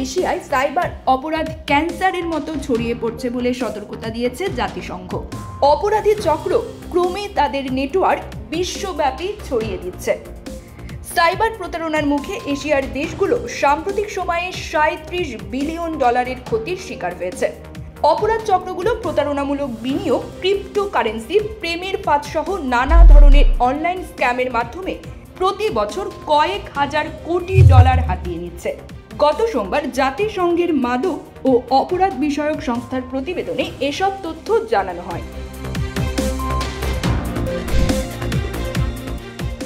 এশিয়ায় সাইবার অপরাধ ক্যান্সারের মতো ছড়িয়ে পড়ছে বলে সতর্কতা দিয়েছে জাতিসংঘ। অপরাধী চক্র ক্রমে তাদের নেটওয়ার্ক বিশ্বব্যাপী ছড়িয়ে দিচ্ছে। সাইবার প্রতারণার মুখে এশিয়ার দেশগুলো সাম্প্রতিক সময়ে $37 বিলিয়ন ক্ষতির শিকার হয়েছে। অপরাধ চক্রগুলো প্রতারণামূলক বিনিয়োগ, ক্রিপ্টোকারেন্সি, প্রেমের ফাঁদ সহ নানা ধরনের অনলাইন স্ক্যামের মাধ্যমে প্রতি বছর কয়েক হাজার কোটি ডলার হাতিয়ে নিচ্ছে। গত সোমবার জাতিসংঘের মাদক ও অপরাধ বিষয়ক সংস্থার প্রতিবেদনে এসব তথ্য জানানো হয়।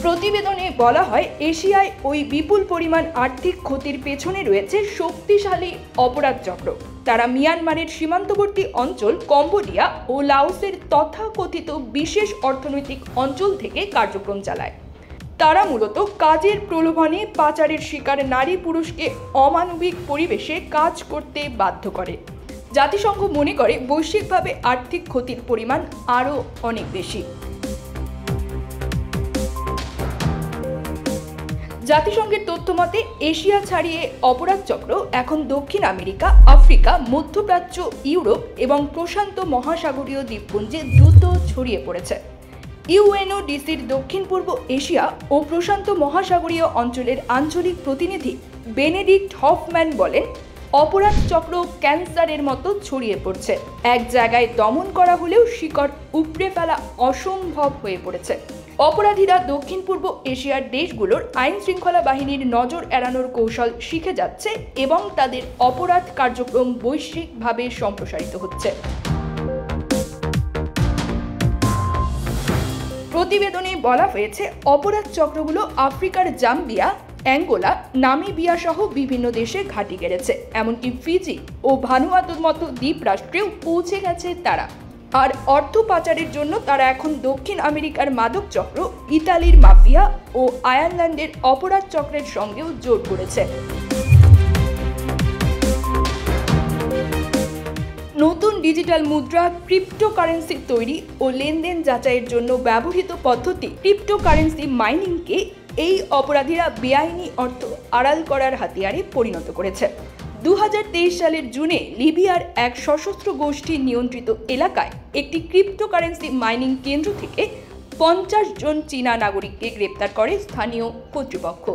প্রতিবেদনে বলা হয়, এশিয়ায় ওই বিপুল পরিমাণ আর্থিক ক্ষতির পেছনে রয়েছে শক্তিশালী অপরাধ চক্র। তারা মিয়ানমারের সীমান্তবর্তী অঞ্চল, কম্বোডিয়া ও লাওসের তথাকথিত বিশেষ অর্থনৈতিক অঞ্চল থেকে কার্যক্রম চালায়। তারা মূলত কাজের প্রলোভনে পাচারের শিকার নারী পুরুষকে অমানবিক পরিবেশে কাজ করতে বাধ্য করে। জাতিসংঘ মনে করে বৈশ্বিকভাবে আর্থিক ক্ষতির পরিমাণ আরও অনেক বেশি। জাতিসংঘের তথ্য মতে এশিয়া ছাড়িয়ে অপরাধ চক্র এখন দক্ষিণ আমেরিকা, আফ্রিকা, মধ্যপ্রাচ্য, ইউরোপ এবং প্রশান্ত মহাসাগরীয় দ্বীপপুঞ্জে দ্রুত ছড়িয়ে পড়েছে। ইউএনওডিসির দক্ষিণ পূর্ব এশিয়া ও প্রশান্ত মহাসাগরীয় অঞ্চলের আঞ্চলিক প্রতিনিধি বেনেডিক্ট হফম্যান বলেন, অপরাধ চক্র ক্যান্সারের মতো ছড়িয়ে পড়ছে। এক জায়গায় দমন করা হলেও শিকড় উপড়ে ফেলা অসম্ভব হয়ে পড়েছে। অপরাধীরা দক্ষিণ পূর্ব এশিয়ার দেশগুলোর আইন শৃঙ্খলা বাহিনীর নজর এড়ানোর কৌশল শিখে যাচ্ছে এবং তাদের অপরাধ কার্যক্রম বৈশ্বিকভাবে সম্প্রসারিত হচ্ছে। প্রতিবেদনে বলা হয়েছে, অপরাধ চক্রগুলো আফ্রিকার জাম্বিয়া, অ্যাঙ্গোলা, নামিবিয়া সহ বিভিন্ন দেশে ঘাঁটি গেড়েছে। এমনকি ফিজি ও ভানুয়াতুর মতো দ্বীপ রাষ্ট্রেও পৌঁছে গেছে তারা। আর অর্থ পাচারের জন্য তারা এখন দক্ষিণ আমেরিকার মাদক চক্র, ইতালির মাফিয়া ও আয়ারল্যান্ডের অপরাধ চক্রের সঙ্গেও জোট করেছে। নতুন ডিজিটাল মুদ্রা, ক্রিপ্টোকারেন্সি তৈরি ও লেনদেন যাচাইয়ের জন্য ব্যবহৃত পদ্ধতি ক্রিপ্টোকারেন্সি মাইনিংকে এই অপরাধীরা বেআইনি অর্থ আড়াল করার হাতিয়ারে পরিণত করেছে। 2023 সালের জুনে লিবিয়ার এক সশস্ত্র গোষ্ঠী নিয়ন্ত্রিত এলাকায় একটি ক্রিপ্টোকারেন্সি মাইনিং কেন্দ্র থেকে 50 জন চীনা নাগরিককে গ্রেপ্তার করে স্থানীয় কর্তৃপক্ষ।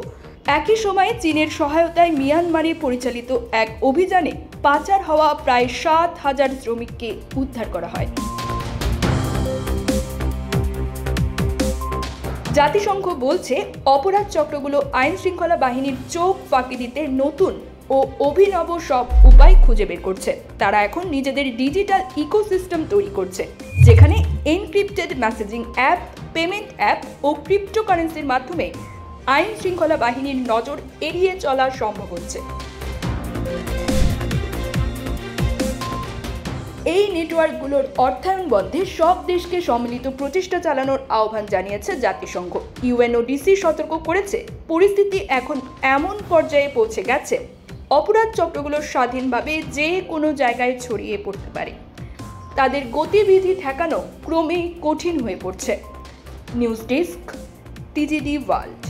একই সময়ে চীনের সহায়তায় মিয়ানমারে পরিচালিত এক অভিযানে পাচার হওয়া প্রায় 7,000 শ্রমিককে উদ্ধার করা হয়। জাতিসংঘ বলছে, অপরাধ চক্রগুলো আইন শৃঙ্খলা বাহিনীর চোখ ফাঁকি দিতে নতুন ও অভিনব সব উপায় খুঁজে বের করছে। তারা এখন নিজেদের ডিজিটাল ইকোসিস্টেম তৈরি করছে, যেখানে encrypted messaging app, payment app ও ক্রিপ্টোকারেন্সির মাধ্যমে আইন শৃঙ্খলা বাহিনীর নজর এড়িয়ে চলা সম্ভব হচ্ছে। এই নেটওয়ার্কগুলোর অর্থায়ন বন্ধে সব দেশকে সম্মিলিত প্রচেষ্টা চালানোর আহ্বান জানিয়েছে জাতিসংঘ। ইউএনওডিসি সতর্ক করেছে, পরিস্থিতি এখন এমন পর্যায়ে পৌঁছে গেছে, অপরাধ চক্রগুলো স্বাধীনভাবে যে কোনো জায়গায় ছড়িয়ে পড়তে পারে। তাদের গতিবিধি ঠেকানো ক্রমেই কঠিন হয়ে পড়ছে। News desk, TGD world.